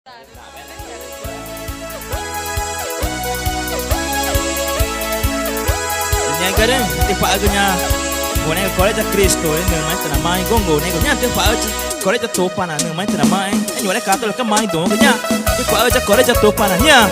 Kadang tipa agunya boleh kolej Kristo ini main tanah main gongo nego nyante tipa aja kolej topa na main tanah main ini boleh kata leka main dong nya tipa aja kolej topa na nya